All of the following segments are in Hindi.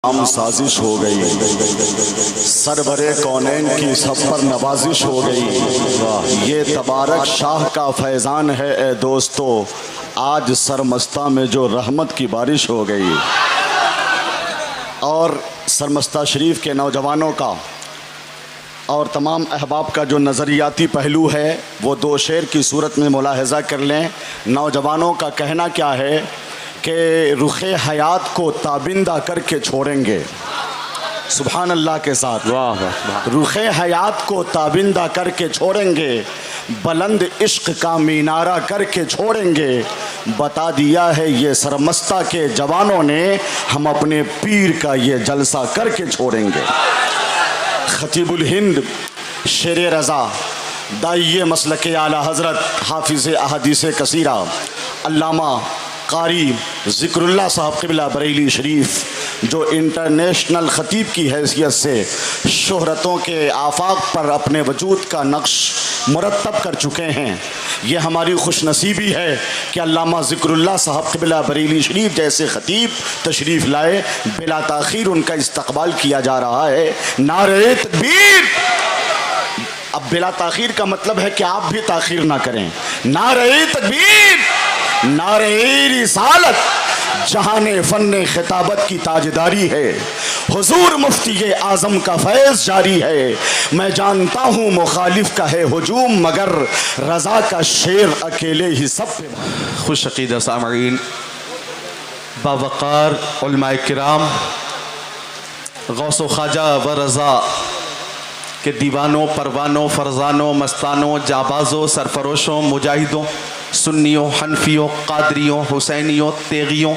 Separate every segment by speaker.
Speaker 1: नाम साजिश हो गई, सरवरे कौनैन की सब पर नवाजिश हो गई। ये तबारक शाह का फैज़ान है ए दोस्तों, आज सरमस्ता में जो रहमत की बारिश हो गई। और सरमस्ता शरीफ के नौजवानों का और तमाम अहबाब का जो नज़रियाती पहलू है वो दो शेर की सूरत में मुलाहज़ा कर लें। नौजवानों का कहना क्या है कि रुखे हयात को ताबिंदा करके छोड़ेंगे, सुभान अल्लाह के साथ, वाह वाह। रुखे हयात को ताबिंदा करके छोड़ेंगे, बुलंद इश्क का मीनारा करके छोड़ेंगे। बता दिया है ये सरमस्ता के जवानों ने, हम अपने पीर का ये जलसा करके छोड़ेंगे। खतीबुल हिंद शेर रज़ा दाइये मसलके आला हज़रत हाफिज़ अहादीस कसीरा अल्लामा कारी ज़िक्रुल्लाह साहब क़िबला बरेली शरीफ, जो इंटरनेशनल ख़तीब की हैसियत से शोहरतों के आफाक पर अपने वजूद का नक्श मुरतब कर चुके हैं। ये हमारी खुशनसीबी है कि अल्लामा ज़िक्रुल्लाह साहब क़िबला बरेली शरीफ जैसे ख़तीब तशरीफ़ लाए, बिला ताख़ीर उनका इस्तक़बाल किया जा रहा है। नारे तकबीर। अब बिला ताख़ीर का मतलब है कि आप भी ताख़ीर ना करें। नारे तकबीर, नारे रिसालत, जहाने फ़न्ने खिताबत की ताजदारी है, हुजूर मुफ्ती आज़म का फैज़ जारी है। मैं जानता हूँ मुखालिफ का है हुजूम, मगर रज़ा का शेर अकेले ही सब पे।
Speaker 2: खुश अक़ीदा सामईन, बावक़ार उलमाए किराम, गौस व ख्वाजा व रज़ा के दीवानों, परवानों, फ़रज़ानों, मस्तानों, जाबाज़ों, सरफरोशों, मुजाहिदों, सुन्नियों, हनफियों, क़ादरियों, हुसैनियों, तेगियों,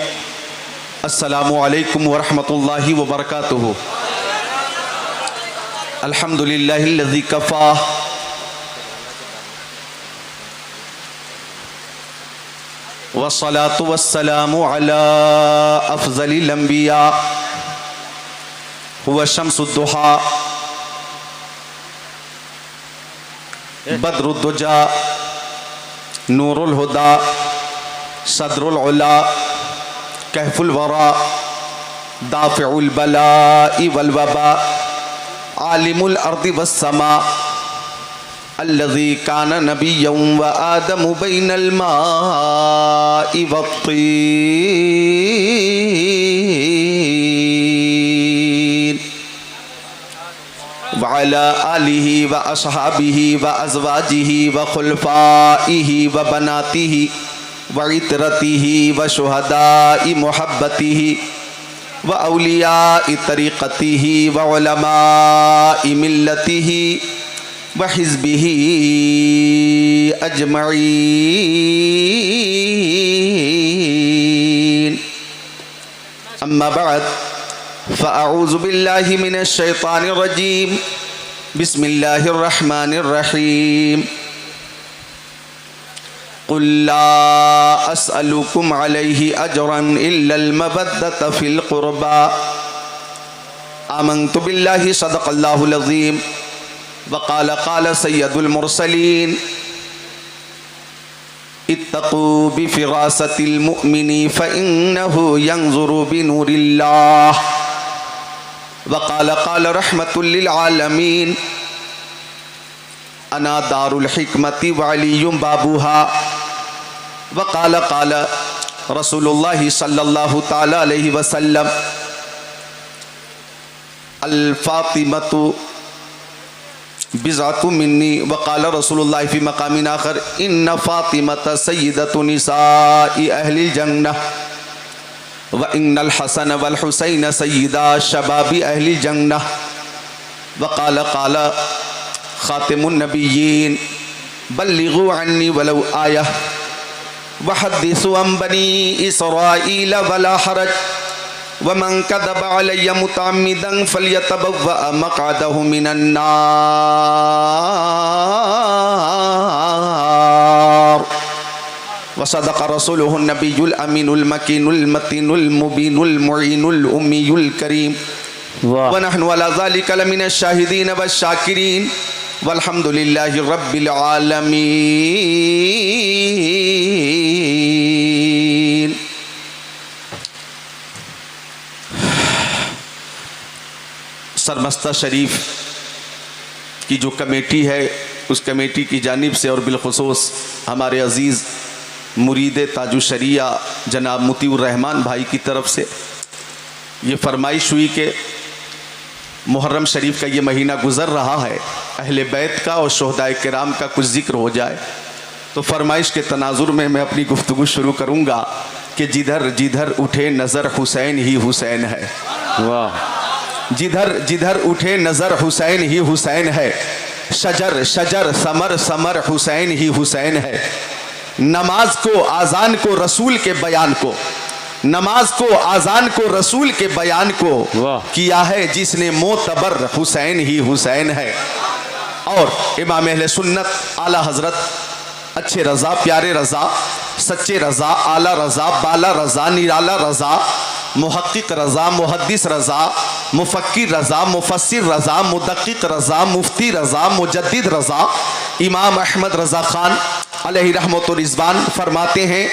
Speaker 2: अस्सलामु अलैकुम व रहमतुल्लाहि व बरकातुहू। अल्हम्दुलिल्लाहिल्लज़ी कफ़ा वस्सलातु वस्सलामु अला अफ़ज़लिल अंबिया हुवा शम्सुद्दुहा बद्रुद्दुजा नूरुल हुदा सदरुल उला कहफुल वरा दाफ़िउल बलाइ वल वबा आलिमुल अर्दि वस्समा अल्लज़ी कान नबिय्यन व आदम बैनल माइ वत्तीन व अला आलिहि व अस्हाबिहि व अज़वाजिहि व खुलफ़ाइहि व बनातिहि व इतरतिहि व शुहदाइ मुहब्बतिहि व औलियाइ तरीक़तिहि व उलमाइ मिल्लतिहि व हिज़्बिहि अजमईन। अम्मा बअद फ़अऊज़ु बिल्लाहि मिनश शैतानिर रजीम। बिस्मिल्लाहिर रहमानिर रहीम। क़ुल ला अस्अलुकुम अलैहि अजरन इल्लल मवद्दत फ़िल क़ुरबा आमन्तु बिल्लाहि सदक़ल्लाहुल अज़ीम व क़ाल सय्यदुल मुरसलीन इत्तक़ू बिफ़िरासतिल मुअमिनी फ़इन्नहु यंज़ुरु बिनूरिल्लाह व क़ाल रहमतुल लिल आलमीन अना दारुल हिकमति व अलियुम बाबूहा व क़ाल रसूलुल्लाहि सल्लल्लाहु तआला अलैहि वसल्लम अल फ़ातिमतु बिज़अतु मिन्नी व क़ाल रसूलुल्लाहि फ़ी मक़ामिन आख़र इन्न फ़ातिमता सय्यदतु निसाइ अहलिल जन्नह व इन्नल हसन वल हुसैन सय्यदा शबाबि अहलिल जन्नह व क़ाल ख़ातिमुन नबिय्यीन बल्लिगू अन्नी वलौ आया व हद्दिसू अन बनी इसराईल वला हरज व मन कज़ब अलय्या मुतअम्मिदन फल्यतबव्वअ मक़अदहु मिनन नार व सदक़ रसूलुहुन नबियुल अमीनुल मकीनुल मतीनुल मुबीनुल मुईनुल उम्मीयुल करीम व नहनु अला ज़ालिका लमिनश शाहिदीन वश शाकिरीन वल्हम्दुलिल्लाहि रब्बिल आलमीन। सरमस्ता शरीफ की जो कमेटी है उस कमेटी की जानिब से और बिलखुसूस हमारे अज़ीज़ मुरीद ताजु शरिया जनाब मुतीउर रहमान भाई की तरफ से ये फरमाइश हुई कि मुहर्रम शरीफ का ये महीना गुज़र रहा है, अहले बैत का और शोहदाए किराम का कुछ जिक्र हो जाए। तो फरमाइश के तनाजुर में मैं अपनी गुफ्तगू शुरू करूँगा कि जिधर जिधर उठे नज़र हुसैन ही हुसैन है।
Speaker 3: वाह।
Speaker 2: जिधर जिधर उठे नज़र हुसैन ही हुसैन है, शजर शजर समर समर हुसैन ही हुसैन है। नमाज को आज़ान को रसूल के बयान को, नमाज को आज़ान को रसूल के बयान को किया है जिसने मोतबर हुसैन ही हुसैन है। और इमाम अहले सुन्नत आला हज़रत अच्छे रज़ा प्यारे रज़ा सच्चे रज़ा आला रज़ा बाला रज़ा निराला रज़ा मुहक्किक रज़ा मुहद्दिस रज़ा मुफक्किर रज़ा मुफस्सिर रज़ा मुदक्किक रज़ा मुफ्ती रज़ा मुजद्दिद रज़ा इमाम अहमद रज़ा ख़ान अलैहि रहमत व रिज़वान फरमाते हैं,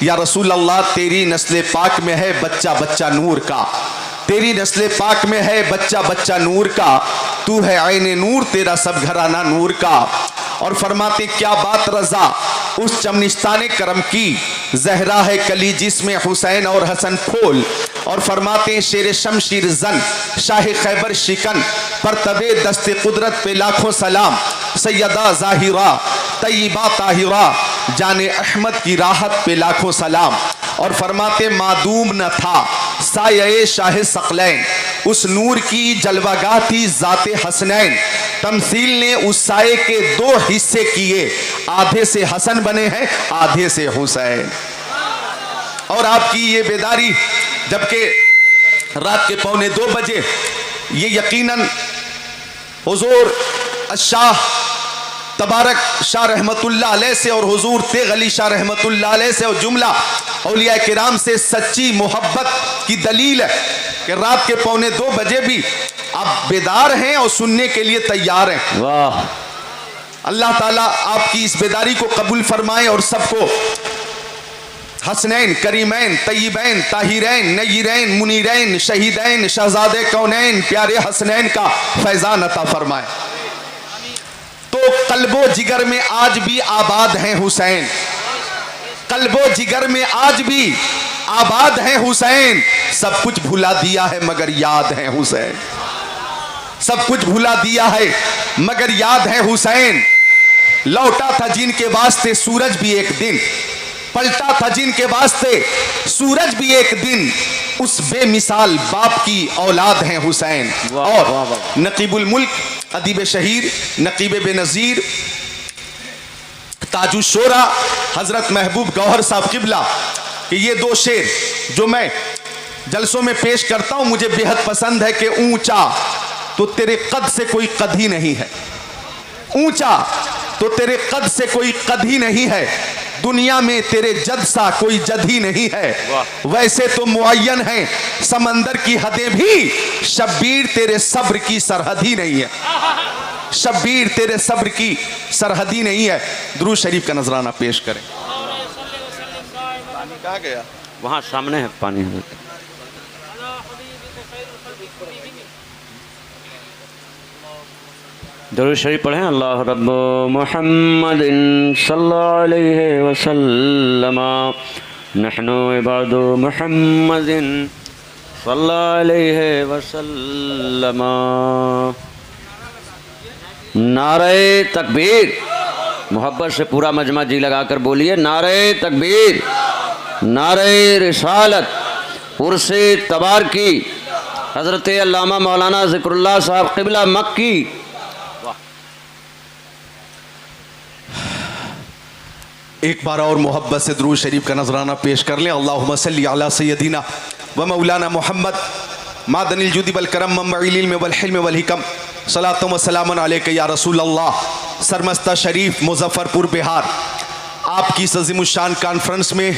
Speaker 2: या रसूल अल्लाह तेरी नस्ल पाक में है बच्चा बच्चा नूर का, तेरी नस्ल पाक में है बच्चा बच्चा नूर का, तू है आईने नूर तेरा सब घराना नूर का। और फरमाते क्या बात रज़ा उस चमनिस्तान करम की, जहरा है कली जिसमें हुसैन और हसन फूल। और फरमाते शेर शमशीर जन शाह खैबर शिकन पर तबे दस्ते कुदरत पे लाखों सलाम, सैयदा ज़ाहिरा तय्यबा ताहिरा जाने अहमद की राहत पे लाखों सलाम। और फरमाते मादूम न था साये शाह सकलैन, उस नूर की जलवागाह थी ज़ाते हसनैन, तमसील ने उस साये के दो हिस्से किए, आधे से हसन बने हैं आधे से हुसैन। और आपकी ये बेदारी जबकि रात के 1:45 बजे ये यकीनन हुजूर शाह तबारक शाह रहमतुल्लाह अलैह से और हुजूर तेग अली शाह रहमतुल्लाह अलैह से और जुमला औलिया किराम से सच्ची मोहब्बत की दलील है कि रात के 1:45 बजे भी आप बेदार हैं और सुनने के लिए तैयार हैं।
Speaker 3: वाह।
Speaker 2: अल्लाह ताला आपकी इस बेदारी को कबूल फरमाए और सबको हसनैन करीमैन तय्यबैन ताहिरैन नय्यरैन मुनीरैन शहीदैन शहजादे कौनैन प्यारे हसनैन का फैजान अता फरमाए। तो कल्बो जिगर में आज भी आबाद हैं हुसैन, कल्बो जिगर में आज भी आबाद हैं हुसैन, सब कुछ भुला दिया है मगर याद है हुसैन, सब कुछ भुला दिया है मगर याद है हुसैन। लौटा था जिनके वास्ते सूरज भी एक दिन, पलटा था जिनके वास्ते सूरज भी एक दिन, उस बेमिसाल बाप की औलाद हैं हुसैन। और नकीबुल मुल्क अदीब शहीर नकीब बेनज़ीर ताजु शोरा हजरत महबूब गौहर साहब किबला कि ये दो शेर जो मैं जलसों में पेश करता हूं मुझे बेहद पसंद है कि ऊंचा तो तेरे कद से कोई कद ही नहीं है, ऊंचा तो तेरे कद से कोई कद ही नहीं है, दुनिया में तेरे जद सा कोई जद ही नहीं है, वैसे तो मुअय्यन है समंदर की हदें भी, शब्बीर तेरे सब्र की सरहद ही नहीं है, शब्बीर तेरे सब्र की सरहद ही नहीं है। दुरूद शरीफ का नजराना पेश करें। पानी कहाँ गया?
Speaker 3: वहाँ सामने है पानी। दुरूद शरीफ पढ़ें। अल्लाह रब्बु मुहम्मदिन सल्लल्लाहु अलैहि वसल्लम नहनु इबादु मुहम्मदिन सल्लल्लाहु अलैहि वसल्लम। नारे तकबीर, मोहब्बत से पूरा मजमा जी लगाकर बोलिए नारे तकबीर, नारे रिसालत, उर्से तबार की, हज़रत अल्लामा मौलाना ज़िक्रुल्लाह साहब क़िबला मक्की।
Speaker 2: एक बार और मोहब्बत से दुरूद शरीफ का नजराना पेश कर लें। अल्लाहुम्मा सल्ली अला सय्यदिना व मौलाना मोहम्मद मादनिल जुदी वल करम मम्मइल इल्म वल हिल्म वल हिकम सलातु व सलामुन अलैका या रसूल अल्लाह। सरमस्ता शरीफ मुजफ्फरपुर बिहार आपकी इस अज़ीमुश्शान कॉन्फ्रेंस में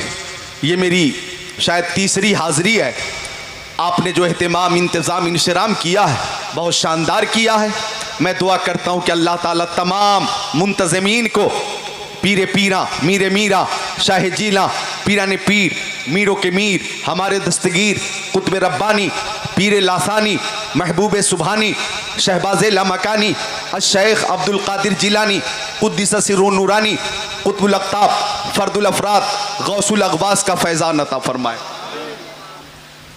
Speaker 2: ये मेरी शायद तीसरी हाज़िरी है। आपने जो एहतमाम इंतज़ाम इंशराम किया है बहुत शानदार किया है। मैं दुआ करता हूँ कि अल्लाह ताला तमाम मुंतज़मीन को पीरे पीरा मीरे मीरा शाह जीला पीराने पीर मीरों के मीर हमारे दस्तगीर कुतुब रब्बानी पीरे लासानी महबूब सुबहानी, शहबाज लामकानी, शेख अब्दुल कादिर जिलानी, कुद्दिस सिर्रुन नूरानी, कुतुबुल अख्ताब, फर्दुल अफराद, गौसुल अगवास का फैज़ान अता फरमाए।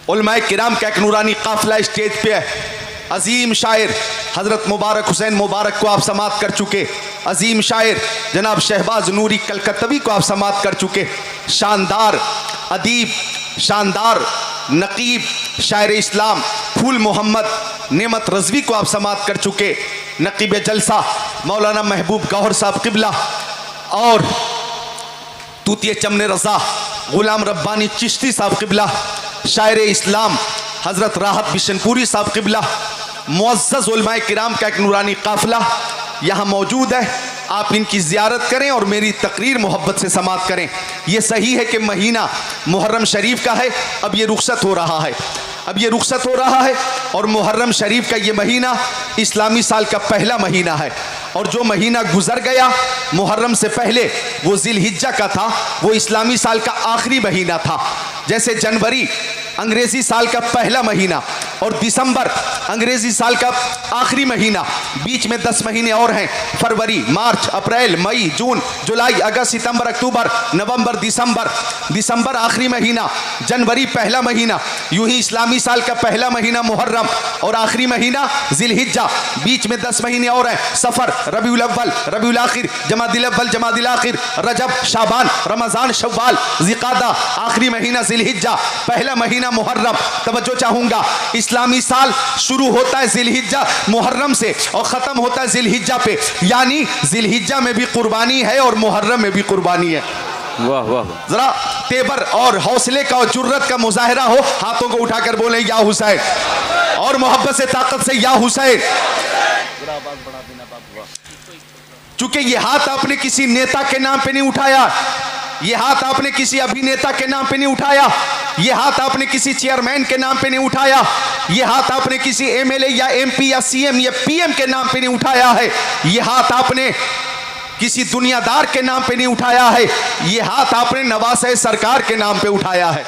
Speaker 2: उलमाए किराम का एक नूरानी काफिला स्टेज पे है। अजीम शायर हज़रत मुबारक हुसैन मुबारक को आप समात कर चुके, अजीम शायर जनाब शहबाज नूरी कलकत्तवी को आप समात कर चुके, शानदार अदीब, शानदार नकीब, शायर इस्लाम फूल मोहम्मद नेमत रज़वी को आप समात कर चुके, नकीब जलसा मौलाना महबूब गौहर साहब किबला, और तूतिए चमने रज़ा गुलाम रब्बानी चिश्ती साहब किबला, शायर इस्लाम हज़रत राहत बिशनपुरी साहब किबला, मुअज़्ज़ज़ उलमाए किराम का एक नूरानी काफ़िला यहाँ मौजूद है। आप इनकी ज़ियारत करें और मेरी तकरीर मोहब्बत से समात करें। ये सही है कि महीना मुहर्रम शरीफ का है, अब ये रुखसत हो रहा है, अब ये रुखसत हो रहा है, और मुहर्रम शरीफ का ये महीना इस्लामी साल का पहला महीना है, और जो महीना गुजर गया मुहर्रम से पहले वो जिलहिज्जा का था, वो इस्लामी साल का आखिरी महीना था। जैसे जनवरी अंग्रेजी साल का पहला महीना और दिसंबर अंग्रेजी साल का आखिरी महीना, बीच में 10 महीने और हैं, फरवरी, मार्च, अप्रैल, मई, जून, जुलाई, अगस्त, सितंबर, अक्टूबर, नवंबर, दिसंबर, दिसंबर आखिरी महीना, जनवरी पहला महीना, यूं ही इस्लामी साल का पहला महीना मुहर्रम और आखिरी महीना जिलहिज्जा, बीच में 10 महीने और हैं, सफर, रबीउल अव्वल, रबीउल आखिर, जमादिल अव्वल, जमादिल आखिर, रजब, शाबान, रमजान, शव्वाल, जिकादा, आखिरी महीना जिलहिज्जा, पहला महीना मुहर्रम। तवज्जो चाहूंगा, इस्लामी साल शुरू होता है जिलहिज्जा मुहर्रम से और ख़त्म होता है जिलहिज्जा पे, यानी जिलहिज्जा में भी कुर्बानी है और मुहर्रम में भी कुर्बानी है।
Speaker 3: वाह वाह,
Speaker 2: जरा तेबर और हौसले का और जुर्रत का मुजाहिरा हो, हाथों को उठाकर बोले या हुसैन, और मोहब्बत से ताकत से या हुसैन। चूंकि ये हाथ आपने किसी नेता के नाम पे नहीं उठाया, ये हाथ आपने किसी अभिनेता के नाम पे नहीं उठाया, ये हाथ आपने किसी चेयरमैन के नाम पे नहीं उठाया, ये हाथ आपने किसी एमएलए या एमपी या सीएम या पीएम के नाम पे नहीं उठाया है, ये हाथ आपने किसी दुनियादार के नाम पे नहीं उठाया है, ये हाथ आपने नवाज़ सरकार के नाम पे उठाया है।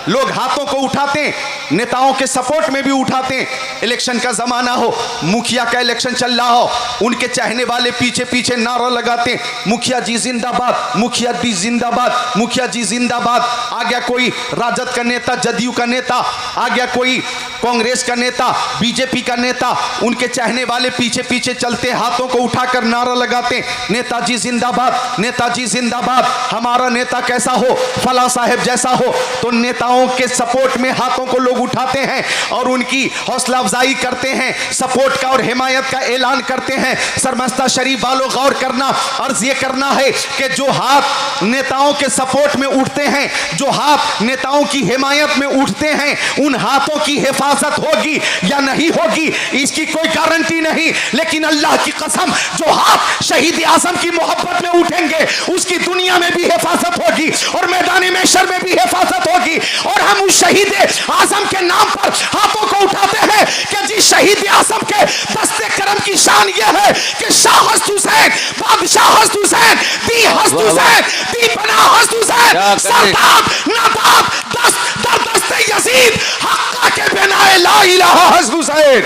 Speaker 2: लोग हाथों को उठाते हैं, नेताओं के सपोर्ट में भी उठाते हैं। इलेक्शन का ज़माना हो, मुखिया का इलेक्शन चल रहा हो, उनके चाहने वाले पीछे पीछे नारा लगाते हैं, मुखिया जी जिंदाबाद, मुखिया जी जिंदाबाद, मुखिया जी जिंदाबाद। आ गया कोई राजद का नेता, जदयू का नेता, आ गया कोई कांग्रेस का नेता, बीजेपी का नेता, उनके चाहने वाले पीछे पीछे चलते, हाथों को उठाकर नारा लगाते, नेताजी जिंदाबाद, नेताजी जिंदाबाद, हमारा नेता कैसा हो, फला साहब जैसा हो। तो नेताओं के सपोर्ट में हाथों को लोग उठाते हैं और उनकी हौसला अफजाई करते हैं, सपोर्ट का और हिमायत का ऐलान करते हैं। सरमस्ता शरीफ वालों गौर करना, अर्ज ये करना है कि जो हाथ नेताओं के सपोर्ट में उठते हैं, जो हाथ नेताओं की हिमायत में उठते हैं, उन हाथों की हिफाजत होगी या नहीं होगी इसकी कोई गारंटी नहीं, लेकिन अल्लाह की कसम जो हाथ शहीद आजम की मोहब्बत में उठेंगे उसकी दुनिया में भी हिफाजत होगी और मैदानी महशर में भी हिफाजत होगी। और हम उस शहीद आजम के नाम पर हाथों को उठाते हैं कि जी शहीद आजम के दस्ते करम की शान यह है कि शाह हस्त हुसैन, बादशाह हस्त हुसैन, दी हस्त हुसैन, दी बना हस्त हुसैन, सरदार नादाब दस्त दर दस्ते यजीद हक्का के बिना ला इलाहा हस्त हुसैन।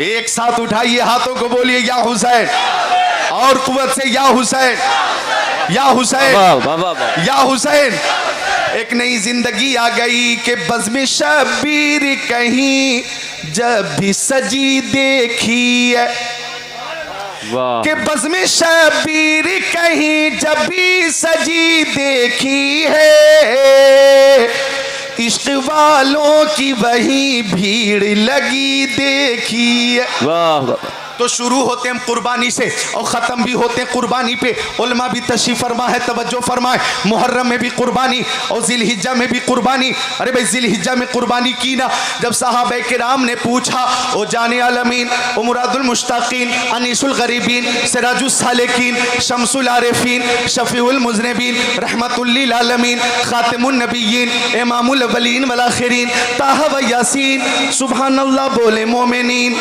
Speaker 2: एक साथ उठाइए हाथों को, बोलिए या हुसैन, और कुव्वत से या हुसैन, या हुसैन, या हुसैन। एक नई जिंदगी आ गई कि बज़्म शबीर कहीं जब भी सजी देखी है, कि बज़्म शबीर कहीं जब भी सजी देखी है, इश्क वालों की वही भीड़ लगी देखी है। वाह। तो शुरू होते हैं कुर्बानी से और ख़त्म भी होते हैं कुर्बानी पे। उलमा भी तशरीफ़ फरमा है, तवज्जो फरमाए, मुहर्रम में भी कुर्बानी और जिलहिज्जा में भी कुर्बानी। अरे भाई जिलहिज्जा में कुर्बानी की ना, जब सहाबा किराम ने पूछा, ओ जाने आलमीन, ओ मुरादुल मुश्ताकीन, अनीसुल गरीबीन, सिराजुल सालिकीन, शम्सुल आरिफीन, शफीउल मुज़निबीन, रहमतुल लिल आलमीन, खातिमुन नबिय्यीन, इमामुल अव्वलीन वल आखिरीन, ताहा व यासीन, सुभान अल्लाह बोले मोमिनीन,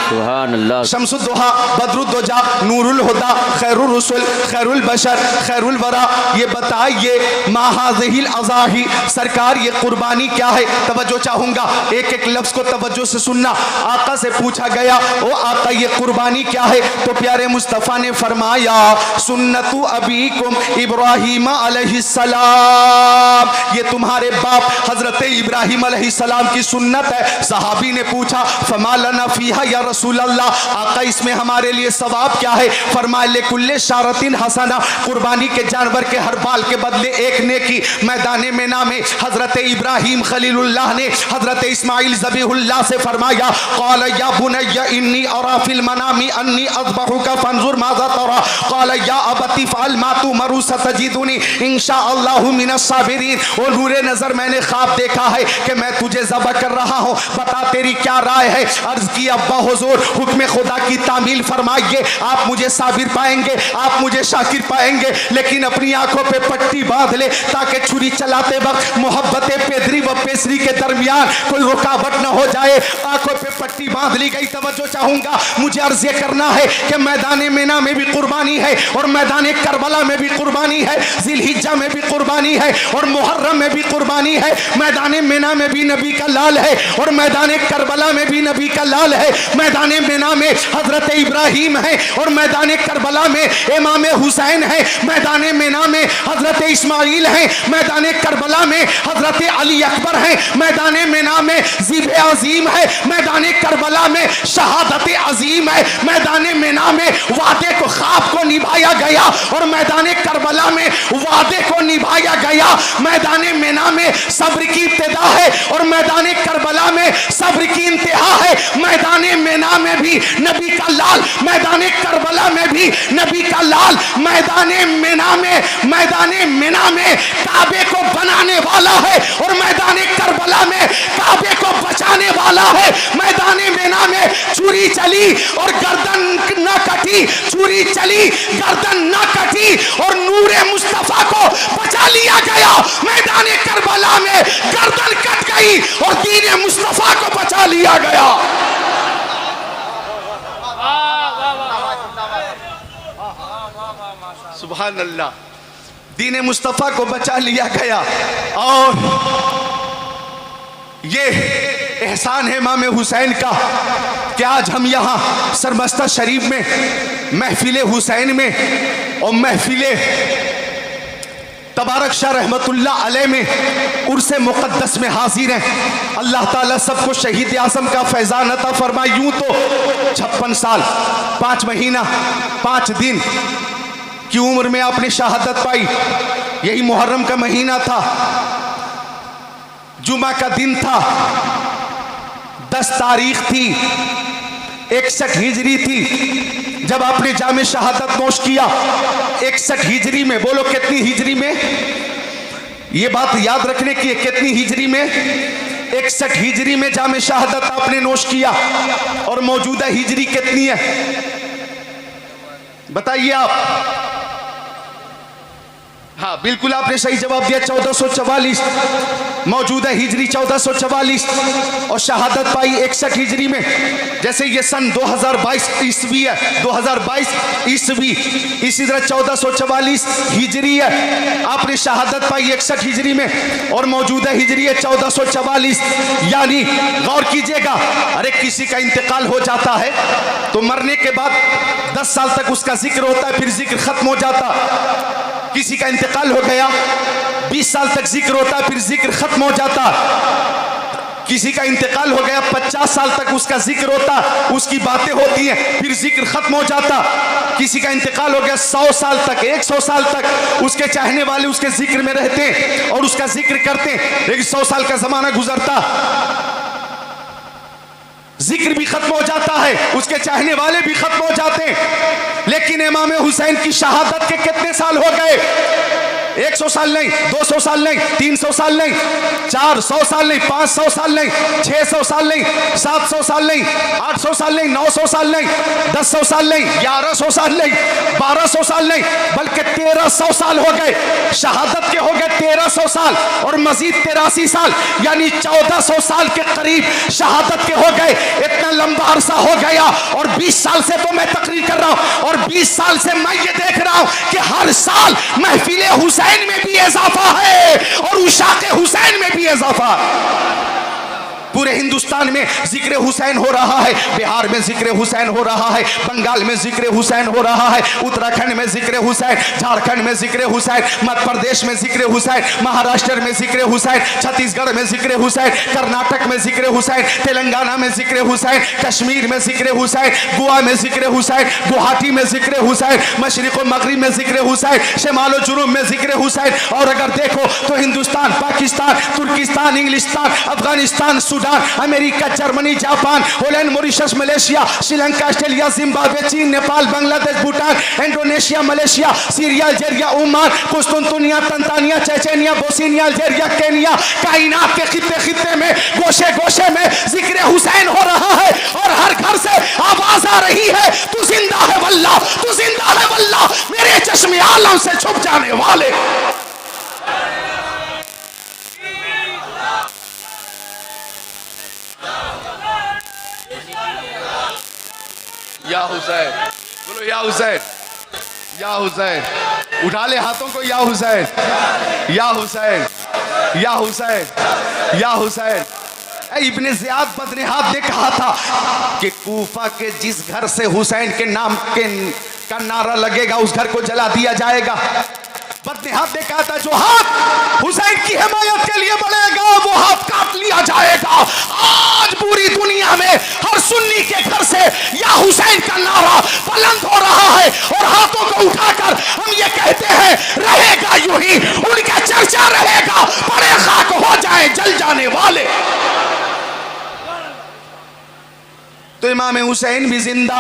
Speaker 3: सुभान अल्लाह,
Speaker 2: शम्सुद्दुहा, बदरुद्दुजा, नूरुल हुदा, खैरुर रुसुल, खैरुल बशर, खैरुल वरा, ये बताइए मा हाज़िहिल अज़ाही, सरकार ये कुर्बानी क्या है? तवज्जो चाहूँगा, एक एक लफ्ज़ को तवज्जो से सुनना। आका से पूछा गया, ओ आका ये कुर्बानी क्या है? तो प्यारे मुस्तफ़ा ने फरमाया, सुन्नतु अबीकुम इब्राहीम अलैहिस्सलाम, ये तुम्हारे बाप हज़रत इब्राहीम अलैहिस्सलाम की सुन्नत है। सहाबी ने पूछा, फमा लना फीहा या रसूल अल्लाह, आका इसमें हमारे लिए सवाब क्या है? फरमाया, लिकुल्ले शारतिन हसना, कुर्बानी के जानवर के हर बाल के बदले एक नेकी। मैदान मेना में हज़रत इब्राहीम खलीलुल्लाह ने हज़रत इस्माइल ज़बीहुल्लाह से फरमाया, क़ाल या बुनय्या इन्नी अरा फिल मनामी अन्नी अज़बहुका फंज़ुर माज़ा तरा, क़ाल या अबती फ़अल मा तुमरू सतजिदुनी इंशाअल्लाहु मिनस साबिरीन। ओ नूरे नज़र, मैंने ख्वाब देखा है कि मैं तुझे ज़बह कर रहा हूँ, बता तेरी क्या राय है? अर्ज़ की, अब्बा हुज़ूर, हुक्म खुदा की तामील फरमाइए, आप मुझे साबिर पाएंगे, आप मुझे शाकिर पाएंगे, लेकिन अपनी आंखों पे पट्टी बांध ले ताकि छुरी चलाते वक्त मोहब्बत पेदरी व पेसरी के दरमियान कोई रुकावट न हो जाए। आंखों पे पट्टी बांध ली गई। तवज्जो चाहूंगा, मुझे अर्ज़ करना है कि मैदान मेना में भी कुर्बानी है और मैदान करबला में भी कुर्बानी है, ज़िलहिज्जा में भी कुर्बानी है और मुहर्रम में भी कुर्बानी है। मैदान मेना में भी नबी का लाल है और मैदान करबला में भी नबी का लाल है। मैदान मेना में हज़रत इब्राहीम है और मैदान करबला में इमाम हुसैन है। मैदान मेना में हज़रत इस्माइल है, मैदान करबला में हज़रत अली अकबर है। मैदान मेना में ज़िब अज़ीम है, मैदान करबला में शहादत अज़ीम है। मैदान मेना में वादे को, ख्वाब को निभाया गया और मैदान करबला में वादे को निभाया गया। मैदान मेना में सब्र की इब्तिदा है और मैदान करबला में सब्र की इंतहा है। मैदान मेना में भी नबी का लाल, मैदान करबला में भी नबी का लाल। मैदान मेना में काबे को बनाने वाला है और मैदान करबला में काबे को बचाने वाला है। मैदान मेना में छुरी चली और गर्दन न कटी, छुरी चली गर्दन न कटी और नूरे मुस्तफा को बचा लिया गया। मैदान करबला में गर्दन कट गई और दीन मुस्तफा को बचा लिया गया। सुभान अल्लाह, दीन मुस्तफ़ा को बचा लिया गया। और ये एहसान है इमाम हुसैन का कि आज हम यहाँ सरमस्ता शरीफ में महफिल हुसैन में और महफिल तबारक शाह रहमतुल्लाह अलैह में उर्से मुक़द्दस में हाजिर हैं। अल्लाह ताला सबको शहीद आज़म का फैज़ान अता फरमाए। यूँ तो 56 साल 5 महीना 5 दिन की उम्र में आपने शहादत पाई। यही मुहर्रम का महीना था, जुमा का दिन था, 10 तारीख थी, 61 हिजरी थी जब आपने जामे शहादत नोश किया। 61 हिजरी में, बोलो कितनी हिजरी में? ये बात याद रखने की है, कितनी हिजरी में? 61 हिजरी में जामे शहादत आपने नोश किया। और मौजूदा हिजरी कितनी है बताइए आप? हाँ बिल्कुल, आपने सही जवाब दिया, 1444। मौजूदा हिजरी 1444 और शहादत पाई 61 हिजरी में। जैसे ये सन 2022 ईस्वी है, 2022 ईस्वी, इसी तरह 1444 हिजरी है, आपने शहादत पाई 61 हिजरी में और मौजूदा हिजरी है 1444। यानी गौर कीजिएगा, अरे किसी का इंतकाल हो जाता है तो मरने के बाद 10 साल तक उसका जिक्र होता है, फिर जिक्र खत्म हो जाता। किसी का इंतकाल हो गया 20 साल तक जिक्र होता है, फिर जिक्र खत्म हो जाता। किसी का इंतकाल हो गया 50 साल तक उसका जिक्र होता, उसकी बातें होती हैं, फिर जिक्र खत्म हो जाता। किसी का इंतकाल हो गया 100 साल तक, 100 साल तक उसके चाहने वाले उसके जिक्र में रहते और उसका जिक्र करते, लेकिन 100 साल का जमाना गुजरता, जिक्र भी खत्म हो जाता है, उसके चाहने वाले भी खत्म हो जाते हैं। लेकिन इमाम हुसैन की शहादत के कितने साल हो गए? 100 साल नहीं, 200 साल नहीं, 300 साल नहीं, 400 साल नहीं, 500 साल नहीं, 600 साल नहीं, 700 साल नहीं, 800 साल नहीं, 900 साल नहीं, 1000 साल नहीं, 1100 साल नहीं, 1200 साल नहीं, बल्कि 1300 साल हो गए। शहादत के हो गए 1300 साल और मजीद 83 साल, यानी 1400 साल के करीब शहादत के हो गए। इतना लंबा अरसा हो गया और 20 साल से तो मैं तकरीर कर रहा हूं और 20 साल से मैं ये देख रहा हूं कि हर साल महफिल हुसैन में भी इजाफा है और उशाक़ हुसैन में भी इजाफा है। पूरे हिंदुस्तान में जिक्र हुसैन हो रहा है, बिहार में जिक्र हुसैन हो रहा है, बंगाल में जिक्र हुसैन हो रहा है, उत्तराखंड में जिक्र हुसैन, झारखंड में जिक्र हुसैन, मध्य प्रदेश में जिक्र हुसैन, महाराष्ट्र में जिक्र हुसैन, छत्तीसगढ़ में जिक्र हुसैन, कर्नाटक में जिक्र हुसैन, तेलंगाना में जिक्र हुसैन, कश्मीर में जिक्र हुसैन, गोवा में जिक्र हुसैन, गुवाहाटी में जिक्र हुसैन, मशरिक और मगरिब में जिक्र हुसैन, शमाल और जुनूब में जिक्र हुसैन। और अगर देखो तो हिंदुस्तान, पाकिस्तान, तुर्किस्तान, इंग्लिस्तान, Afghanistan, America, Germany, Japan, Holland, Mauritius, Malaysia, Sri Lanka, Australia, Zimbabwe, चीन, Nepal, Bangladesh, Bhutan, Indonesia, Malaysia, Syria, Algeria, Oman, कुस्तुनतुनिया, Tanzania, Chechnya, Bosnia, Algeria, Kenya, कायनात के खित्ते खित्ते में, गोशे गोशे में जिक्र हुसैन हो रहा है और हर घर से आवाज आ रही है, तू जिंदा है वल्लाह, तू जिंदा है वल्लाह, मेरे चश्मे आलम से छुप जाने वाले। या हुसैन, बोलो या हुसैन, या हुसैन, उठा ले हाथों को, या हुसैन, या हुसैन, या हुसैन, या हुसैन। इब्ने ज़ियाद बदनेहात ने कहा था कि कूफा के जिस घर से हुसैन के नाम का नारा लगेगा उस घर को जला दिया जाएगा। बदनेहात ने कहा था जो हाथ हुसैन की हिमायत के लिए बढ़ेगा वो हाथ काट लिया जाएगा। आज पूरी दुनिया में हर सुन्नी के घर से या हुसैन का नारा बुलंद हो रहा है और हाथों को उठाकर हम ये कहते हैं रहेगा यूं ही, उनका चर्चा रहेगा, बड़े खाक हो जाए जल जाने वाले। तो इमाम हुसैन भी जिंदा,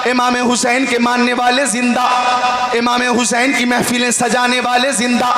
Speaker 2: इमाम हुसैन के मानने वाले जिंदा, इमाम हुसैन की महफिलें सजाने वाले जिंदा,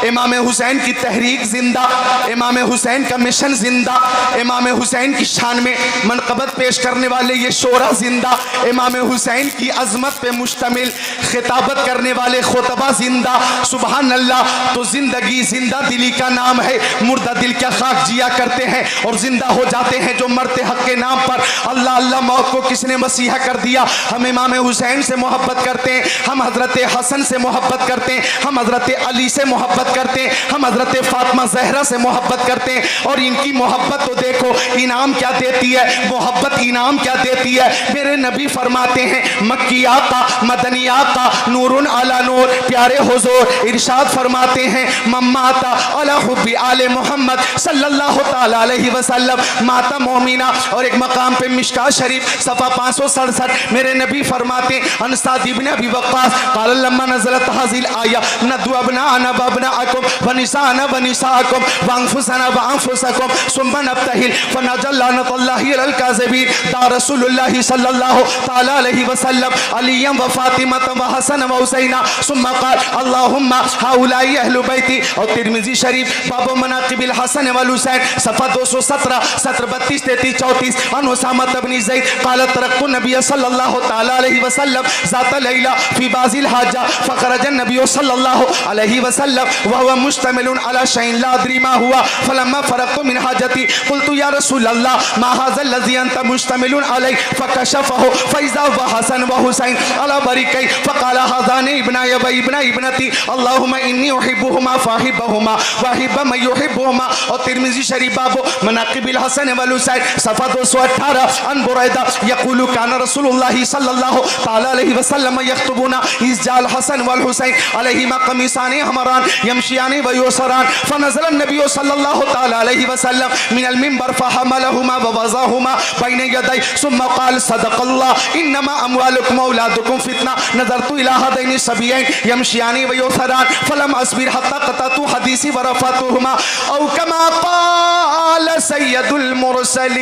Speaker 2: इमाम हुसैन की तहरीक जिंदा, इमाम हुसैन का मिशन जिंदा, इमाम हुसैन की शान में मनक़बत पेश करने वाले ये शोरा जिंदा, इमाम हुसैन की अजमत पे मुश्तमिल खिताबत करने वाले खुतबा जिंदा। सुबहान अल्लाह। तो जिंदगी जिंदा दिली का नाम है, मुर्दा दिल क्या खाक जिया करते हैं और जिंदा हो जाते हैं जो मरते हक के नाम पर। अल्लाह अल्लाह मौत को किसने मसीहा कर दिया। हम इमाम हुसैन से मोहब्बत करते हैं, हम हजरत हसन से मोहब्बत करते हैं, हम हजरत अली से मोहब्बत करते हैं, हम हजरत फातिमा जहरा से मोहब्बत करते हैं। और इनकी मोहब्बत तो देखो इनाम क्या देती है, मोहब्बत इनाम क्या देती है। मेरे नबी फरमाते हैं मक्की आका मदनी आका नूरुन अला नूर, प्यारे हुजूर इरशाद फरमाते हैं मम्माता अला हुब्बी आले मोहम्मद सल्लल्लाहु ताला अलैहि वसल्लम माता मोमिना। और एक मकाम पे मिशका शरीफ सफ़ा 567 मेरे नबी फरमाते अनसाद इब्न अबी वक्कास क़ाल लम्मा नज़लत हाज़िल आया नदु अबनाअना व अबनाअकुम व निसाअना व निसाअकुम व अनफुसना व अनफुसकुम सुम्मा नब्तहिल फनजल लानतुल्लाहि अलल काज़िबीन। दा रसूलुल्लाह सल्लल्लाहु ताला अलैहि वसल्लम अलियम व फातिमा व हसन व हुसैना सुम्मा क़ाल अल्लाहुम्मा हाउलाई अहलु बैती। और तिरमिज़ी शरीफ बाब मनाक़िबिल हसन वल हुसैन सफ़ा 217 सत्र 32 33 34 अन उसामा इब्न ज़ैद क़ाल तरक्तु नबी सल्लल्लाहु ताला अलैहि वसल्लम ज़ात लैला फ़ी बाज़िल हाजा फ़ख़रज नबी सल्लल्लाहु अलैहि वसल्लम व हुवा मुश्तमिलुन अला शैइन ला अदरी मा हुआ फ़लम्मा फ़रग़तु मिन हाजती क़ुल्तु या रसूलल्लाह मा हाज़ा लज़ी अंत मुश्तमिलुन अलैहि फ़कशफ़हु फ़इज़ा हुवा हसन व हुसैन अला बरिकै फ़क़ाल हाज़ानी इब्नाय व इब्ना इब्नती अल्लाहुम्मा इन्नी उहिब्बुहुमा फ़अहिब्बहुमा व अहिब्ब मन युहिब्बुहुमा। और तिरमिज़ी शरीफ बाब मनाक़िबिल हसन वल हुसैन सफ़ा 218 अन बुरैदा यक़ूलु काना रसूलुल्लाह सल्लल्लाहु ताला अलैहि वसल्लम यख़्तुबुना इज़जाल हसन वल हुसैन अलैहिमा क़मीसानि हमरान यमशियानि व युसरान फ़नज़ल नबी सल्लल्लाहु ताला अलैहि वसल्लम मिनल मिंबर फ़हमलहुमा व वज़अहुमा बैन यदै सुम्मा क़ाल सदक़ल्लाह इन्नमा अमवालुकुम औलादुकुम फ़ितना नज़रतु इला हदैनि सबियैन यमशियानि व युसरान फ़लम अस्बिर हत्ता क़तअतु हदीसी व रफ़अतुहुमा औ कमा क़ाल सय्यदुल मुरसलीन।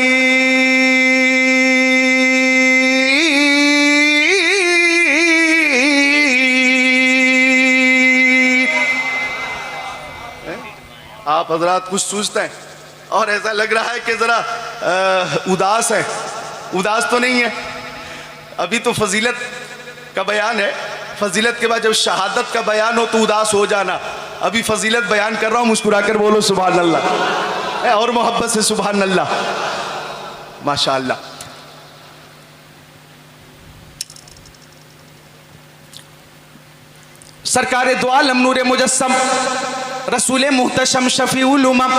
Speaker 2: आप हजरात कुछ सोचते हैं और ऐसा लग रहा है कि ज़रा उदास है। उदास तो नहीं है, अभी तो फजीलत का बयान है। फजीलत के बाद जब शहादत का बयान हो तो उदास हो जाना। अभी फजीलत बयान कर रहा हूँ, मुस्कुरा कर बोलो सुभान अल्लाह, और मोहब्बत से सुभान अल्लाह, माशाअल्लाह। सरकार दो आलम नूर मुजस्सम रसूल मुहतशम शफीउल उमम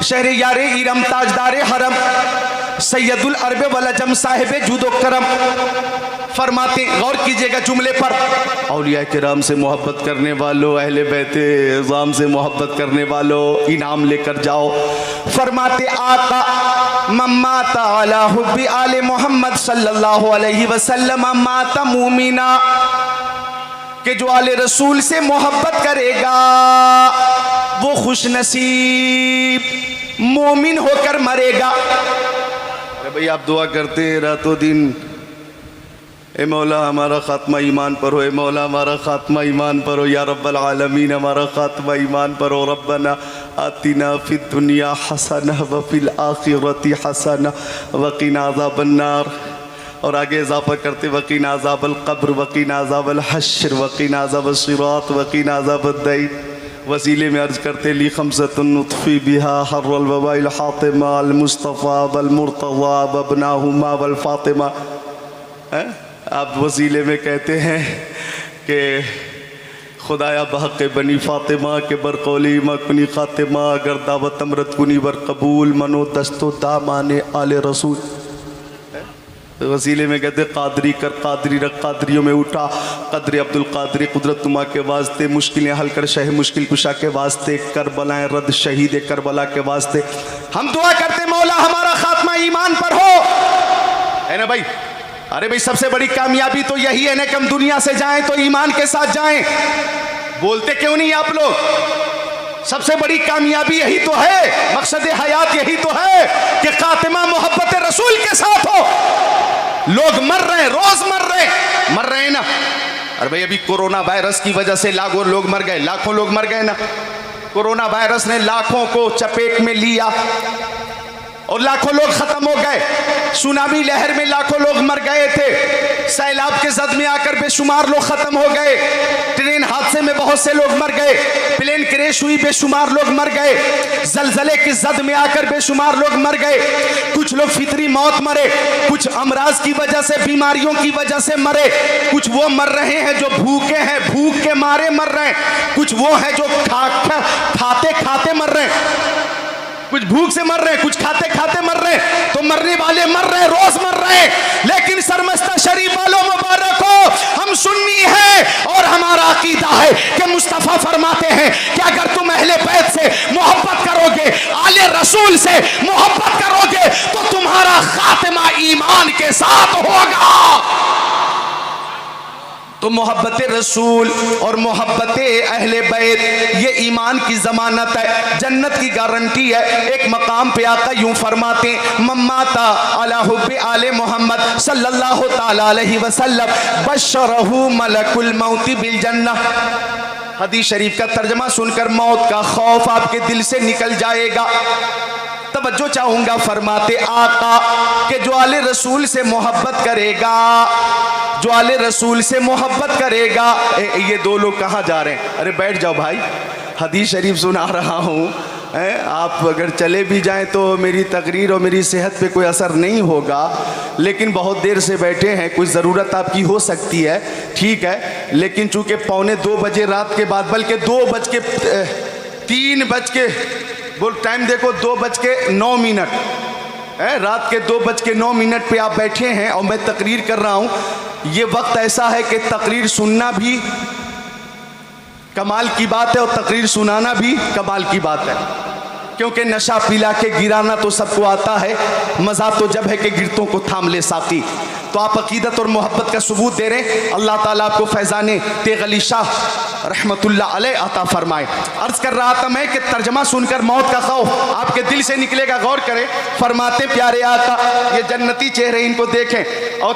Speaker 2: शहर यार इरम ताजदार हरम सैयदुल अरब वल अजम साहिब जुदो करम फरमाते, गौर कीजिएगा जुमले पर, औलिया किराम से मोहब्बत करने वालों, अहले बैते इज़ाम से मोहब्बत करने वालों, इनाम लेकर जाओ। फरमाते आका मम्माता अला हुब्बी आले मोहम्मद सल्लल्लाहु अलैहि वसल्लम माता मुमिना, कि जो आले रसूल से मोहब्बत करेगा वो खुश नसीब मोमिन होकर मरेगा। अरे भाई आप दुआ करते रातों दिन, ए मौला हमारा खात्मा ईमान पर हो, ए मौला हमारा खात्मा ईमान पर हो, या रब्बल आलमीन हमारा खात्मा ईमान पर हो। रब्बना आतिना फिद दुनिया हसना व फिल आखिरती हसना वकीना अज़ाबन्नार, और आगे इजाफा करते वकीना अज़ाबल क़ब्र वकीना अज़ाबल हश्र वकीना अज़ाबल सिरात वकीना अज़ाबद दैन। वसीले में अर्ज़ करते ली खमसतुन नुत्फ़ी बिहा हर्रल वबाइल हातिमा अल मुस्तफ़ा वल मुर्तज़ा वबनाहुमा वल फ़ातिमा। आप वसीले में कहते हैं कि खुदाया बहक़ बनी फ़ातिमा के बरकौली मकुनी ख़ातिमा, अगर दावत अमरत कुनी बर कबूल मनो दस्तो दामाने आले रसूल। वसीले में कहते कादरी कर कादरी रख कादरियों में उठा, कदर अब्दुल कादरी कुदरत तुमा के वास्ते, मुश्किलें हल कर शह मुश्किल कुशा के वास्ते, करबलाएं रद्द शहीद करबला के वास्ते। हम दुआ करते मौला हमारा खात्मा ईमान पर हो, है ना भाई। अरे भाई सबसे बड़ी कामयाबी तो यही है ना कि हम दुनिया से जाएं तो ईमान के साथ जाएं। बोलते क्यों नहीं आप लोग? सबसे बड़ी कामयाबी यही तो है, मकसद हयात यही तो है कि खातिमा मोहब्बत रसूल के साथ हो। लोग मर रहे हैं, रोज मर रहे हैं ना। अरे भाई अभी कोरोना वायरस की वजह से लाखों लोग मर गए, लाखों लोग मर गए ना। कोरोना वायरस ने लाखों को चपेट में लिया और लाखों लोग खत्म हो गए। सुनामी लहर में लाखों लोग मर गए थे, सैलाब के जद में आकर बेशुमार लोग खत्म हो गए, ट्रेन हादसे में बहुत से लोग मर गए, प्लेन क्रैश हुई बेशुमार लोग मर गए, जलजले के जद में आकर बेशुमार लोग मर गए। कुछ लोग फितरी मौत मरे, कुछ अमराज की वजह से बीमारियों की वजह से मरे, कुछ वो मर रहे हैं जो भूखे हैं, भूख के मारे मर रहे हैं, कुछ वो हैं जो खाते खाते मर रहे हैं, कुछ भूख से मर रहे हैं, कुछ खाते खाते मर रहे हैं। तो मरने वाले मर रहे हैं, रोज मर रहे हैं। लेकिन सरमस्ता शरीफ वालों मुबारक हो, हम सुन्नी हैं और हमारा अकीदा है कि मुस्तफ़ा फरमाते हैं कि अगर तुम अहले बैत से मोहब्बत करोगे, आले रसूल से मोहब्बत करोगे तो तुम्हारा खातिमा ईमान के साथ होगा। तो मोहब्बत रसूल और मोहब्बत अहले बैत ये ईमान की ज़मानत है, जन्नत की गारंटी है। एक मकाम पे आका यूं फरमाते, मम्माता अला हुब्बी आले मोहम्मद सल्लल्लाहु ताला अलैहि वसल्लम बशरहु मलकुल मौत बिल जन्नह। हदीस शरीफ का तर्जमा सुनकर मौत का खौफ आपके दिल से निकल जाएगा। तवज्जो चाहूंगा, फरमाते आका कि जो आले रसूल से मोहब्बत करेगा, जो आले रसूल से मोहब्बत करेगा। ये दो लोग कहाँ जा रहे हैं? अरे बैठ जाओ भाई, हदीस शरीफ सुना रहा हूँ। आप अगर चले भी जाएं तो मेरी तकरीर और मेरी सेहत पे कोई असर नहीं होगा, लेकिन बहुत देर से बैठे हैं, कुछ ज़रूरत आपकी हो सकती है, ठीक है। लेकिन चूँकि 1:45 बजे रात के बाद, बल्कि 3 बोल टाइम देखो 2:09 रात के 2:09 पे आप बैठे हैं और मैं तकरीर कर रहा हूँ। ये वक्त ऐसा है कि तकरीर सुनना भी कमाल की बात है और तकरीर सुनाना भी कमाल की बात है, क्योंकि नशा पिला के गिराना तो सबको आता है, मज़ा तो जब है कि गिरतों को थाम ले साकी। तो आप अकीदत और मोहब्बत का सबूत दे रहे हैं। अल्लाह ताला आपको फैज़ाने तेगली शाह रहमतुल्लाह अलैह अता फरमाए। अर्ज़ कर रहा था मैं कि तर्जमा सुनकर मौत का खौफ आपके दिल से निकलेगा। गौर करें, फरमाते प्यारे आका, ये जन्नती चेहरे इनको देखें और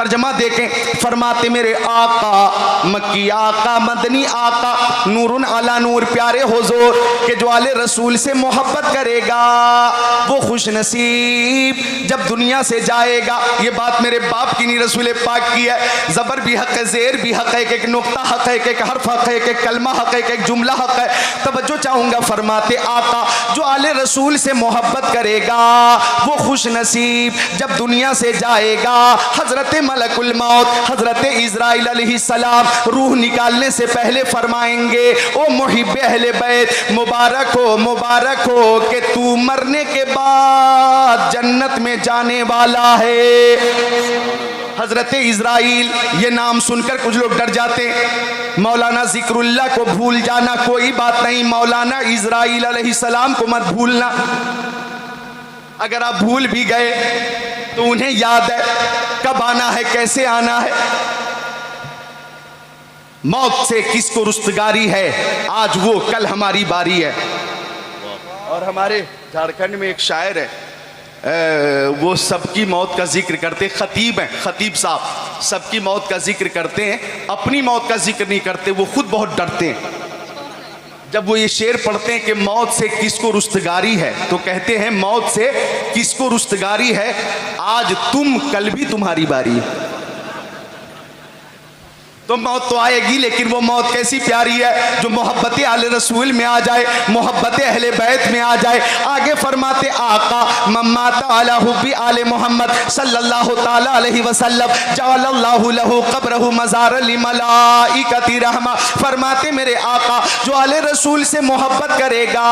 Speaker 2: तर्जमा देखें, फरमाते मेरे आका, मक्की आका, मदनी आका, नूरुन अला नूर, प्यारे हुजूर के जो आले रसूल से मोहब्बत करेगा वो खुश नसीब जब दुनिया से जाएगा। ये बात मेरे बाप की नहीं, रसूल पाक की है। ज़बर भी हक है, ज़ेर भी हक है, एक नुक्ता हक है, एक हर्फ हक है, एक कलमा हक है, एक जुमला हक है। तवज्जो चाहूँगा, फरमाते आका जो आले रसूल से मोहब्बत करेगा वो खुश नसीब जब दुनिया से जाएगा। हज़रत मलकुल मौत हज़रत इज़राइल अलैहिस्सलाम रूह निकालने से पहले फरमाएंगे, ओ मुहिब्बे अहले बैत, मुबारक हो कि तू मरने के बाद जन्नत में जाने वाला है। हज़रत इज़राइल ये नाम सुनकर कुछ लोग डर जाते हैं। मौलाना ज़िक्रुल्लाह को भूल जाना कोई बात नहीं, मौलाना इज़राइल अलैहिस्सलाम को मत भूलना। अगर आप भूल भी गए तो उन्हें याद है कब आना है, कैसे आना है। मौत से किसको रुस्तगारी है, आज वो कल हमारी बारी है। और हमारे झारखंड में एक शायर है, वो सबकी मौत का जिक्र करते, खतीब हैं, खतीब साहब सबकी मौत का जिक्र करते हैं, अपनी मौत का जिक्र नहीं करते। वो खुद बहुत डरते हैं। जब वो ये शेर पढ़ते हैं कि मौत से किसको रुस्तगारी है, तो कहते हैं मौत से किसको रुस्तगारी है, आज तुम कल भी तुम्हारी बारी है। तो मौत तो आएगी, लेकिन वो मौत कैसी प्यारी है जो मोहब्बत आले रसूल में आ जाए, मोहब्बत अहले बैत में आ जाए। आगे फरमाते आका, मम्माता अला हुब्बी आले मोहम्मद सल्लल्लाहु ताला अलैहि वसल्लम जअलल्लाहु लहु क़ब्रहु मज़ार लिमलाइकति रहमा। फरमाते मेरे आका जो आले रसूल से मोहब्बत करेगा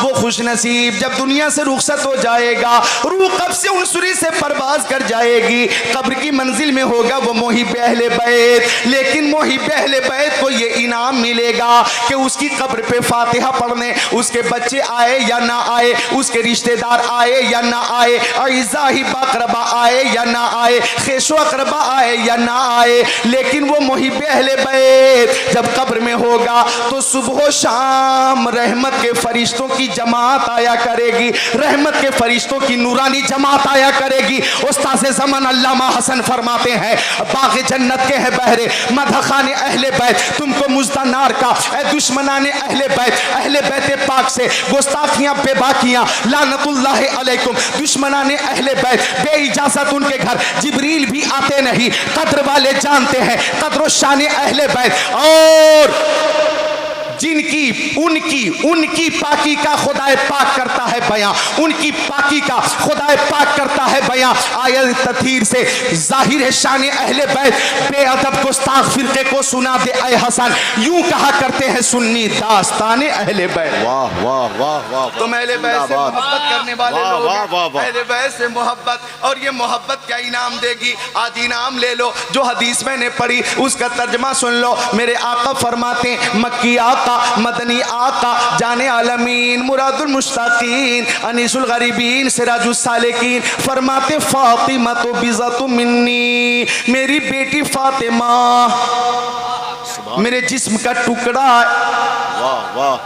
Speaker 2: वो खुश नसीब जब दुनिया से रुखसत हो जाएगा, रूह कब से उनसुरी से परवाज कर जाएगी, कब्र की मंजिल में होगा वो मुहिब्बे अहले बैत। लेकिन मुहिब्बे अहले बैत को ये इनाम मिलेगा कि उसकी कब्र पे फातिहा पढ़ने उसके बच्चे आए या ना आए, उसके रिश्तेदार आए या ना आए, अइज़ा ही बाक़रबा आए या ना आए, ख़ेशो अक़रबा आए या ना आए, लेकिन वो मुहिब्बे अहले बैत जब कब्र में होगा तो सुबह शाम रहमत के फरिश्तों की जमात आया करेगी, रहमत के फरिश्तों की नूरानी जमात आया करेगी। उस्ताद ज़मान अल्लामा हसन फरमाते हैं, बाग़ जन्नत के हैं बहरे मदखाने अहले बैत, तुमको मुज़्दा नार का ए दुश्मनाने अहले बैत पाक से गुस्ताखियां बेबाकियां लानतुल्लाह अलैकुम। दुश्मनाने अहले बैत बे इजाजत उनके घर जिब्रील भी आते नहीं, कद्र वाले जानते हैं कद्र शान अहले बैत। और जिनकी उनकी पाकी का खुदाए पाक करता है बयां, उनकी पाकी का खुदाए पाक करता है बयां। आयत तथीर से जाहिर है शान अहले बैत बेअदब गुस्ताख फिरके को सुना दे ऐ हसन, यूं कहा करते हैं सुन्नी दास्तान अहले बैत।
Speaker 1: वाह वाह वाह वाह।
Speaker 2: तुम अहले बैत से मोहब्बत करने वाले लोग हैं, अहले बैत से मोहब्बत, और ये मोहब्बत क्या इनाम देगी, आज इनाम ले लो। जो हदीस मैंने पढ़ी उसका तर्जमा सुन लो। मेरे आका फरमाते मक्की आका, मदनी आका, जाने आलमीन, मुरादुल मुश्ताकीन, अनीसुल गरीबीन, सिराजुस सालिकीन, फरमाते फातिमा तो बिज़तु मिन्नी, मेरी बेटी फातिमा मेरे जिस्म का टुकड़ा।
Speaker 1: वाह वाह।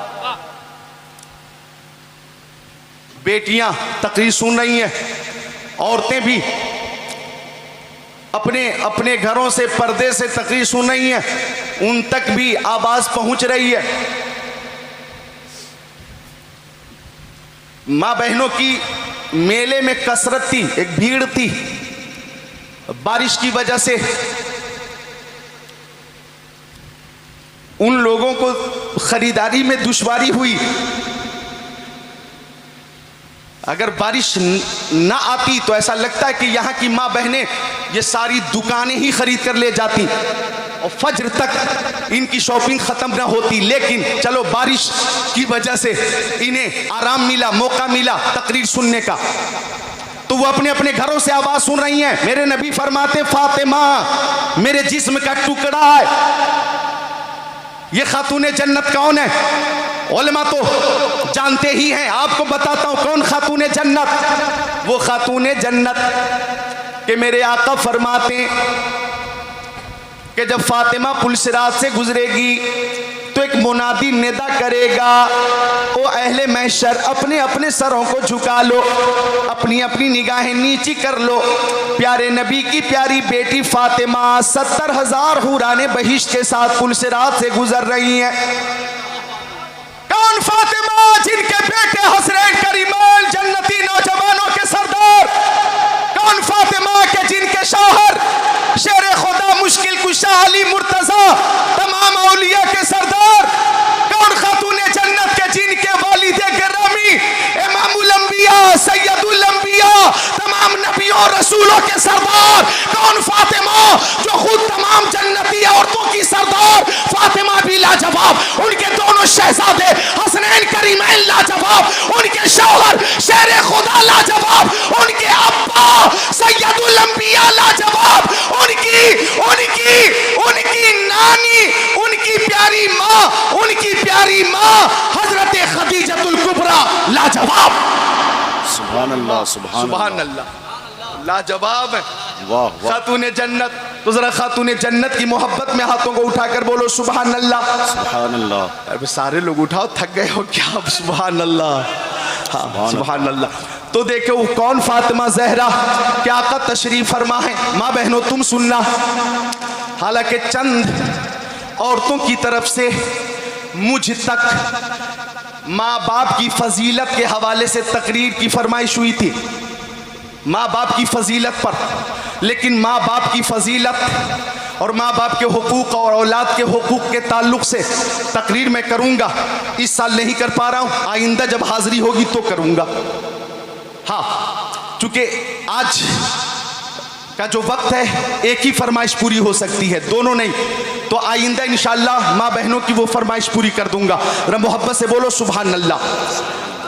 Speaker 2: बेटियां तकरीर सुन रही हैं, औरतें भी अपने अपने घरों से पर्दे से तकरीर सुन रही हैं, उन तक भी आवाज पहुंच रही है। मां बहनों की मेले में कसरत थी, एक भीड़ थी। बारिश की वजह से उन लोगों को खरीदारी में दुश्वारी हुई। अगर बारिश ना आती तो ऐसा लगता है कि यहाँ की माँ बहनें ये सारी दुकानें ही खरीद कर ले जाती और फज्र तक इनकी शॉपिंग खत्म ना होती। लेकिन चलो बारिश की वजह से इन्हें आराम मिला, मौका मिला तकरीर सुनने का, तो वो अपने अपने घरों से आवाज सुन रही हैं। मेरे नबी फरमाते फातिमा मेरे जिस्म का टुकड़ा है। ये खातूने जन्नत कौन है? उलमा तो जानते ही हैं, आपको बताता हूं कौन खातूने जन्नत। वो खातूने जन्नत के मेरे आका फरमाते कि जब फातिमा पुलसिरात से गुजरेगी तो एक मुनादी निदा करेगा, ओ अहले महशर अपने अपने सरों को झुका लो, अपनी अपनी निगाहें नीची कर लो। प्यारे नबी की प्यारी बेटी फातिमा 70,000 हुराने बहिश्त के साथ पुलसिरात से गुजर रही हैं। कौन फातिमा? जिनके बेटे हसनैन करीमान जन्नती नौजवानों के सरदार। कौन फातिमा के जिनके शौहर शेर खुदा मुश्किल कुशा अली मुर्तजा तमाम औलिया के सरदार। कौन खातूने जन्नत के जिनके वालिदे गिरामी इमामुल अंबिया सैयदुल अंबिया तमाम नबियों रसूलों के सरदार। कौन फातिमा जो खुद तमाम जन्नती औरतों की सरदार। फातिमा भी लाजवाब, उनके दोनों शहजादे हसनैन करीमैन लाजवाब, उनके शौहर शेर खुदा लाजवाब, उनके अब्बा सैयदुल अंबिया लाजवाब, उनकी उनकी उनकी नानी उनकी प्यारी माँ हजरत खदीजतुल कुबरा लाजवाब।
Speaker 1: सुभान अल्लाह,
Speaker 2: सुभान अल्लाह, लाजवाब है।
Speaker 1: वाह वाह,
Speaker 2: खातूने जन्नत। तो जरा खातूने जन्नत की मोहब्बत में हाथों को उठाकर बोलो सुभान अल्लाह।
Speaker 1: सुभान अल्लाह।
Speaker 2: अरे सारे लोग उठाओ, थक गए हो क्या? अब सुभान अल्लाह, हाँ सुभान अल्लाह। तो देखो कौन फातिमा जहरा क्या आका तशरीफ फरमा है। माँ बहनों तुम सुनना, हालांकि चंद औरतों की तरफ से मुझ तक माँ बाप की फजीलत के हवाले से तकरीर की फरमाइश हुई थी, माँ बाप की फजीलत पर। लेकिन माँ बाप की फजीलत और माँ बाप के हुकूक और औलाद के हुकूक के ताल्लुक से तकरीर मैं करूँगा। इस साल नहीं कर पा रहा हूँ, आइंदा जब हाजिरी होगी तो करूँगा। हाँ, चूँकि आज का जो वक्त है एक ही फरमाइश पूरी हो सकती है, दोनों नहीं। तो आइंदा इंशाअल्लाह माँ बहनों की वो फरमाइश पूरी कर दूंगा। रा मोहब्बत से बोलो सुभान अल्लाह।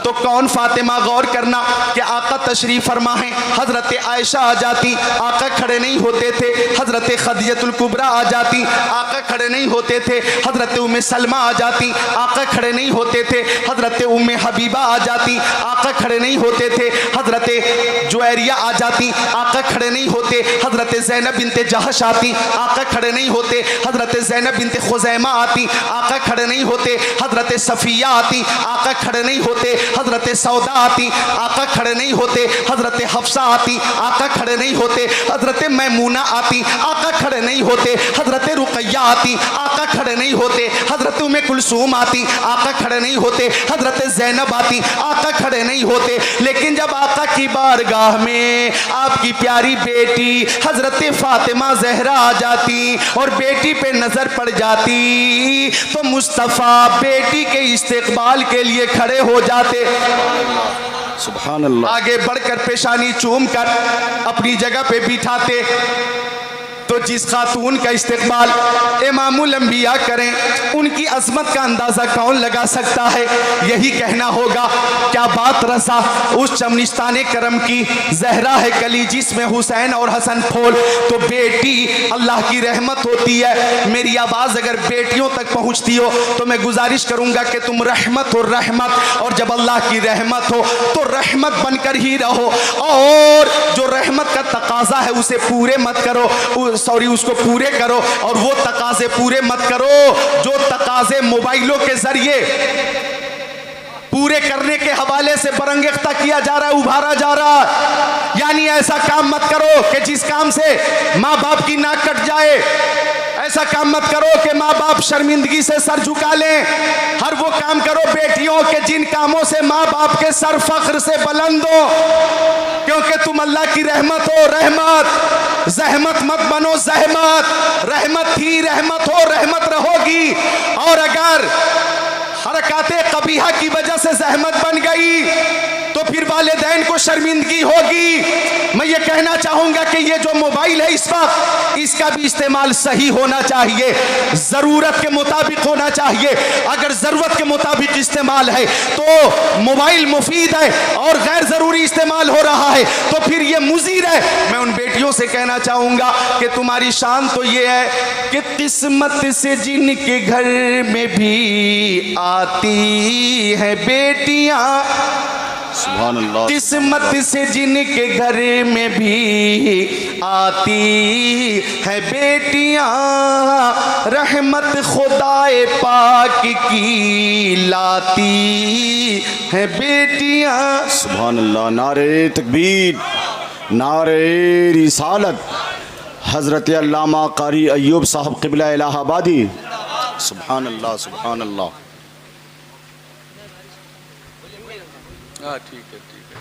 Speaker 2: तो कौन फातिमा? गौर करना कि आका तशरीफ फरमा है। हजरत आयशा आ जाती, आका खड़े नहीं होते थे। हजरत खदीजतुल कुबरा आ जाती, आका खड़े नहीं होते थे। हजरत उम्मे सलमा आ जाती, आका खड़े नहीं होते थे। हजरत उम्मे हबीबा आ जाती, आका खड़े नहीं होते थे। हजरत जुवैरिया आ जाती, आका खड़े नहीं होते। हजरत ज़ैनब बिनते जहश आती, आका खड़े नहीं होते। हजरत ज़ैनब बिनते खुज़ैमा आती, आका खड़े नहीं होते। हजरत सफ़िया आती, आका खड़े नहीं होते। हजरत सौदा आती, आका खड़े नहीं होते। हजरत हफ्सा आती, आका खड़े नहीं होते। हजरत मैमूना आती, आका खड़े नहीं होते। हजरत रुकैया आती, आका खड़े नहीं होते। हजरत उम्मे कुलसूम आती, आका खड़े नहीं होते। हजरत ज़ैनब आती, आका खड़े नहीं होते। लेकिन जब आका की बारगाह में आपकी प्यारी बेटी हजरत फातिमा जहरा आ जाती और बेटी पे नजर पड़ जाती तो मुस्तफ़ा बेटी के इस्तेकबाल के लिए खड़े हो जाते।
Speaker 1: सुभान अल्लाह।
Speaker 2: आगे बढ़कर पेशानी चूम कर अपनी जगह पे बिठाते। तो जिस खातून का इस्तेकबाल इमामुल अंबिया करें उनकी अजमत का अंदाज़ा कौन लगा सकता है? यही कहना होगा क्या बात रसा उस चमनिस्तान करम की जहरा है कली जिसमें हुसैन और हसन फोल। तो बेटी अल्लाह की रहमत होती है। मेरी आवाज़ अगर बेटियों तक पहुँचती हो तो मैं गुजारिश करूँगा कि तुम रहमत हो रहमत, और जब अल्लाह की रहमत हो तो रहमत बनकर ही रहो। और जो रहमत का तकाजा है उसे पूरे मत करो, उसको पूरे करो। और वो तकाजे पूरे मत करो जो तकाजे मोबाइलों के जरिए पूरे करने के हवाले से बरंगेख्ता किया जा रहा है, उभारा जा रहा है। यानी ऐसा काम मत करो कि जिस काम से माँ बाप की नाक कट जाए। ऐसा काम मत करो कि माँ बाप शर्मिंदगी से सर झुका लें। हर वो काम करो बेटियों के जिन कामों से माँ बाप के सर फख्र से बुलंद हो, क्योंकि तुम अल्लाह की रहमत हो। रहमत, जहमत मत बनो जहमत। रहमत थी, रहमत हो, रहमत रहोगी। और अगर हरकाते कबीहा की वजह से जहमत बन गई तो फिर वालिदैन को शर्मिंदगी होगी। मैं ये कहना चाहूँगा कि ये जो मोबाइल है इस वक्त, इसका भी इस्तेमाल सही होना चाहिए, ज़रूरत के मुताबिक होना चाहिए। अगर ज़रूरत के मुताबिक इस्तेमाल है तो मोबाइल मुफीद है, और गैर ज़रूरी इस्तेमाल हो रहा है तो फिर ये मुज़ीर है। मैं उन बेटियों से कहना चाहूँगा कि तुम्हारी शान तो ये है कि किस्मत से जिनके घर में भी आती है बेटियाँ,
Speaker 1: सुभान अल्लाह।
Speaker 2: किस्मत से जिनके घर में भी आती है बेटियां, रहमत खुदाए पाक की लाती है बेटियां।
Speaker 1: सुभान अल्लाह। नारे तकबीर, नारे रिसालत हज़रत अल्लामा कारी अय्यूब साहब क़िबला इलाहाबादी। सुभान अल्लाह सुभान अल्लाह।
Speaker 4: हाँ ठीक है ठीक है।